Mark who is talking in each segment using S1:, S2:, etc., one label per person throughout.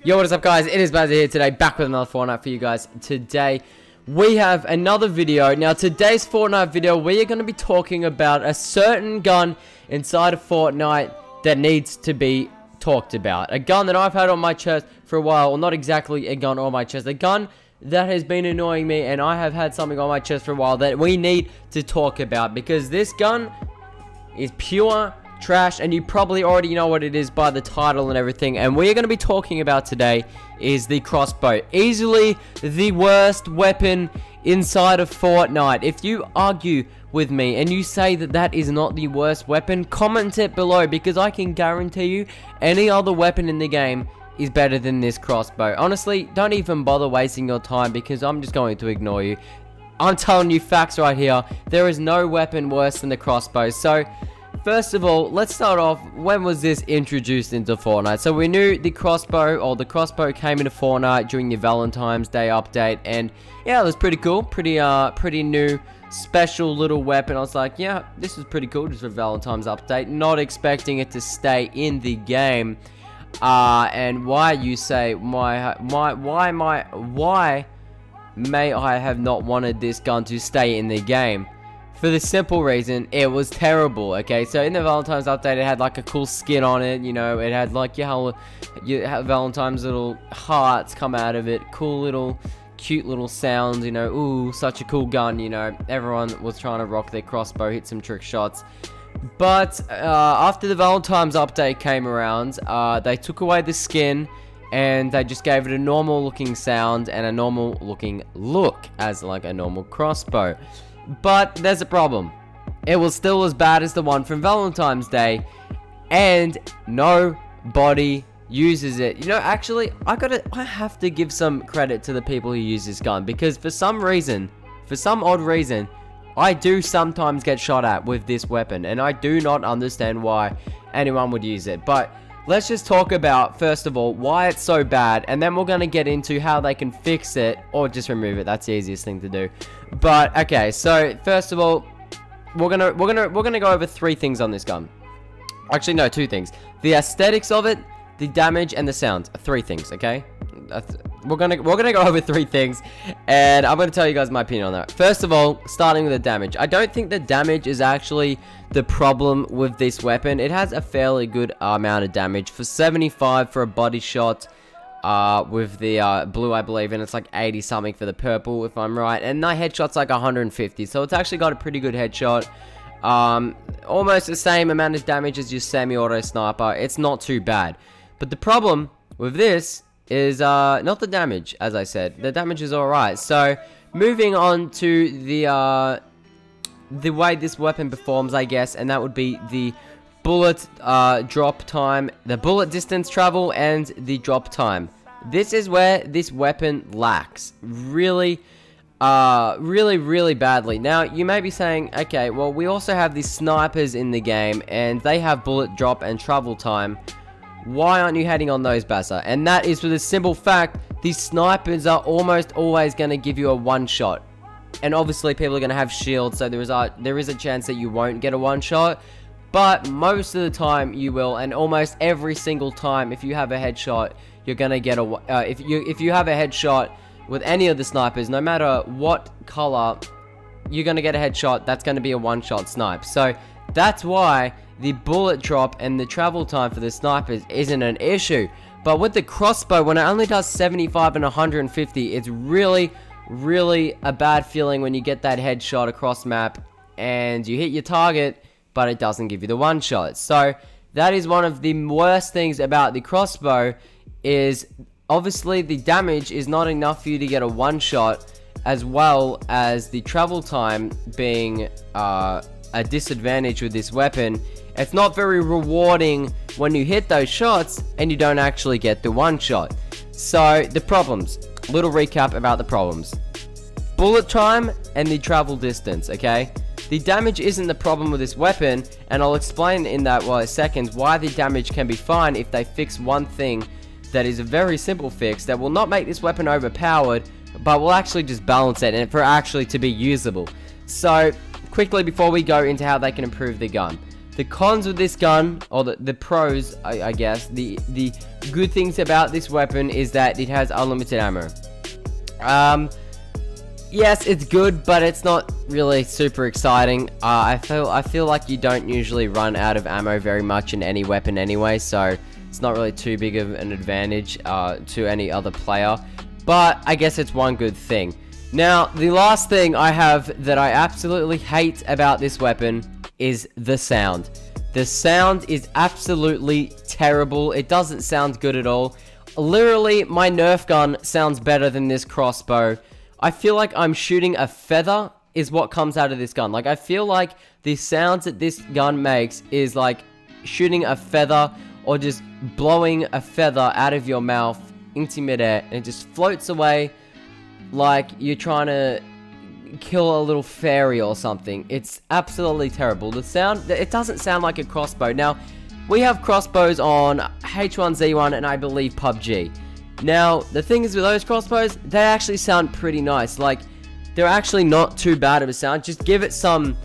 S1: Yo, what is up, guys? It is Bazzaa here today, back with another Fortnite for you guys. Today, we have another video. Now, today's Fortnite video, we are going to be talking about a certain gun inside of Fortnite that needs to be talked about. A gun that I've had on my chest for a while. Well, not exactly a gun on my chest. A gun that has been annoying me, and I have had something on my chest for a while that we need to talk about. Because this gun is pure trash, and you probably already know what it is by the title and everything. And we're going to be talking about today is the crossbow. Easily the worst weapon inside of Fortnite. If you argue with me and you say that that is not the worst weapon, comment it below, because I can guarantee you any other weapon in the game is better than this crossbow. Honestly, don't even bother wasting your time, because I'm just going to ignore you. I'm telling you facts right here. There is no weapon worse than the crossbow. So first of all, let's start off, when was this introduced into Fortnite? So we knew the crossbow came into Fortnite during the Valentine's Day update, and yeah, it was pretty cool, pretty new, special little weapon. I was like, yeah, this is pretty cool, just for Valentine's update, not expecting it to stay in the game. And why, you say, why may I have not wanted this gun to stay in the game? For the simple reason, it was terrible, okay? So in the Valentine's update, it had like a cool skin on it, you know, it had like your Valentine's little hearts come out of it, cool little, cute little sounds, you know, ooh, such a cool gun, you know, everyone was trying to rock their crossbow, hit some trick shots. But after the Valentine's update came around, they took away the skin, and they just gave it a normal looking sound and a normal looking look as like a normal crossbow. But there's a problem. It was still as bad as the one from Valentine's Day, and nobody uses it. You know, actually, I have to give some credit to the people who use this gun, because for some odd reason, I do sometimes get shot at with this weapon, and I do not understand why anyone would use it. But let's just talk about, first of all, why it's so bad, and then we're gonna get into how they can fix it or just remove it. That's the easiest thing to do. But okay, so first of all, we're gonna go over three things on this gun. Actually, no, two things: the aesthetics of it, the damage, and the sound. Three things, okay? We're gonna go over three things, and I'm gonna tell you guys my opinion on that. First of all, starting with the damage, I don't think the damage is actually the problem with this weapon. It has a fairly good amount of damage for 75 for a body shot, with the blue, I believe, and it's like 80 something for the purple, if I'm right, and my headshot's like 150, so it's actually got a pretty good headshot. Almost the same amount of damage as your semi-auto sniper. It's not too bad, but the problem with this is not the damage. As I said, the damage is alright. So moving on to the way this weapon performs, I guess, and that would be the bullet drop time, the bullet distance travel, and the drop time. This is where this weapon lacks really badly. Now, you may be saying, okay, well, we also have these snipers in the game, and they have bullet drop and travel time. Why aren't you hating on those, Bazzaa? And that is for the simple fact, these snipers are almost always going to give you a one-shot. And obviously, people are going to have shields, so there is a chance that you won't get a one-shot. But most of the time, you will. And almost every single time, if you have a headshot, you're going to get a... if you have a headshot with any of the snipers, no matter what color, you're going to get a headshot. That's going to be a one-shot snipe. So that's why the bullet drop and the travel time for the snipers isn't an issue. But with the crossbow, when it only does 75 and 150, it's really a bad feeling when you get that headshot across map and you hit your target, but it doesn't give you the one shot. So that is one of the worst things about the crossbow, is obviously the damage is not enough for you to get a one shot, as well as the travel time being a disadvantage with this weapon. It's not very rewarding when you hit those shots and you don't actually get the one shot. So the problems, little recap about the problems: bullet time and the travel distance. Okay, the damage isn't the problem with this weapon, and I'll explain in that a second why the damage can be fine if they fix one thing that is a very simple fix that will not make this weapon overpowered, but will actually just balance it and for actually to be usable. So quickly, before we go into how they can improve the gun, The cons with this gun, or the pros, I guess, the good things about this weapon is that it has unlimited ammo. Yes, it's good, but it's not really super exciting. I feel like you don't usually run out of ammo very much in any weapon anyway, so it's not really too big of an advantage to any other player. But I guess it's one good thing. Now, the last thing I have that I absolutely hate about this weapon is the sound. The sound is absolutely terrible. It doesn't sound good at all. Literally, my Nerf gun sounds better than this crossbow. I feel like I'm shooting a feather is what comes out of this gun. Like, I feel like the sounds that this gun makes is like shooting a feather or just blowing a feather out of your mouth into midair, and it just floats away like you're trying to kill a little fairy or something. It's absolutely terrible. The sound, it doesn't sound like a crossbow. Now, we have crossbows on H1Z1 and I believe PUBG. Now, the thing is with those crossbows, they actually sound pretty nice. Like, they're actually not too bad of a sound. Just give it some,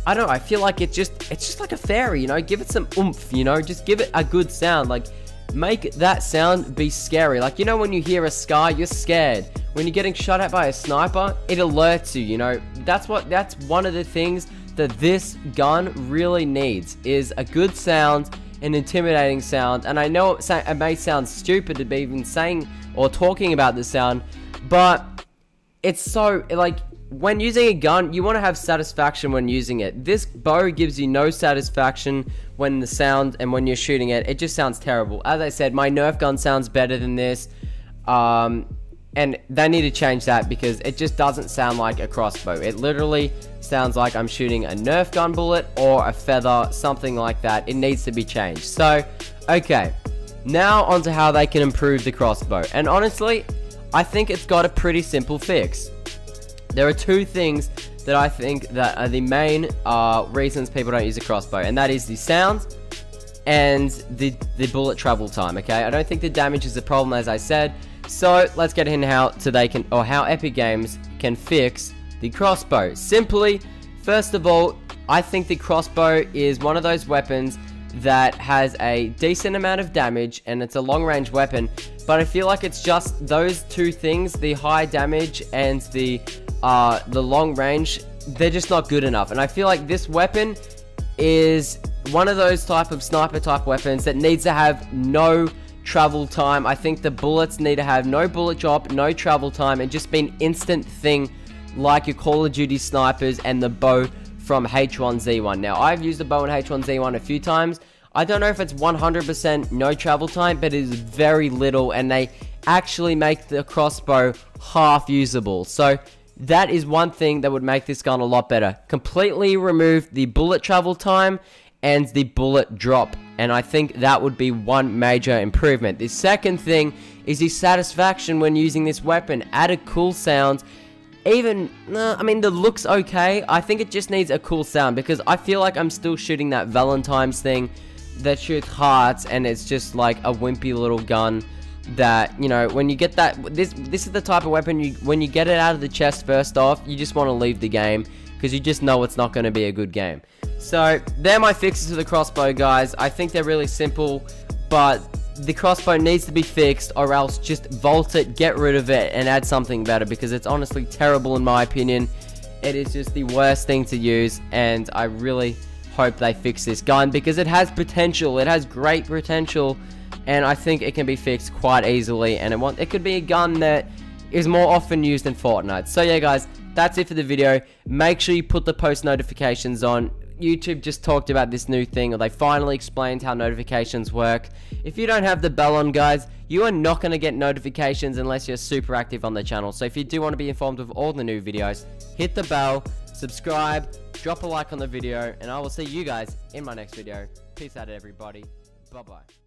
S1: I don't know, I feel like it's just like a fairy, you know? Give it some oomph, you know? Just give it a good sound. Like, make that sound be scary. Like, you know when you hear a scar, you're scared. When you're getting shot at by a sniper, it alerts you, you know? That's one of the things that this gun really needs, is a good sound, an intimidating sound. And I know it may sound stupid to be even saying or talking about the sound, but it's so, like, when using a gun, you want to have satisfaction when using it. This bow gives you no satisfaction when the sound, and when you're shooting it, it just sounds terrible. As I said, my Nerf gun sounds better than this, and they need to change that because it just doesn't sound like a crossbow. It literally sounds like I'm shooting a Nerf gun bullet or a feather, something like that. It needs to be changed. So, okay, now onto how they can improve the crossbow. And honestly, I think it's got a pretty simple fix. There are two things that I think that are the main reasons people don't use a crossbow, and that is the sound and the bullet travel time. Okay, I don't think the damage is the problem, as I said. So let's get into how Epic Games can fix the crossbow. Simply, first of all, I think the crossbow is one of those weapons that has a decent amount of damage, and it's a long-range weapon, but I feel like it's just those two things, the high damage and the long range, they're just not good enough. And I feel like this weapon is one of those type of sniper type weapons that needs to have no travel time. I think the bullets need to have no bullet drop, no travel time, and just be an instant thing like your Call of Duty snipers and the bow from H1Z1. Now, I've used the bow in H1Z1 a few times. I don't know if it's 100% no travel time, but it is very little, and they actually make the crossbow half usable. So that is one thing that would make this gun a lot better. Completely remove the bullet travel time and the bullet drop, and I think that would be one major improvement. The second thing is the satisfaction when using this weapon. Add a cool sound. I mean, the look's okay. I think it just needs a cool sound, because I feel like I'm still shooting that Valentine's thing that shoots hearts, and it's just like a wimpy little gun that, you know, when you get that, this is the type of weapon when you get it out of the chest first off, you just want to leave the game, because you just know it's not going to be a good game. So they're my fixes to the crossbow, guys. I think they're really simple, but the crossbow needs to be fixed, or else just vault it, get rid of it, and add something better, because it's honestly terrible in my opinion. It is just the worst thing to use, and I really hope they fix this gun, because it has potential. It has great potential, and I think it can be fixed quite easily, and it could be a gun that is more often used in Fortnite. So yeah, guys, that's it for the video. Make sure you put the post notifications on. YouTube just talked about this new thing, or they finally explained how notifications work. If you don't have the bell on, guys, you are not going to get notifications unless you're super active on the channel. So if you do want to be informed of all the new videos, hit the bell, subscribe, drop a like on the video, and I will see you guys in my next video. Peace out, everybody. Bye-bye.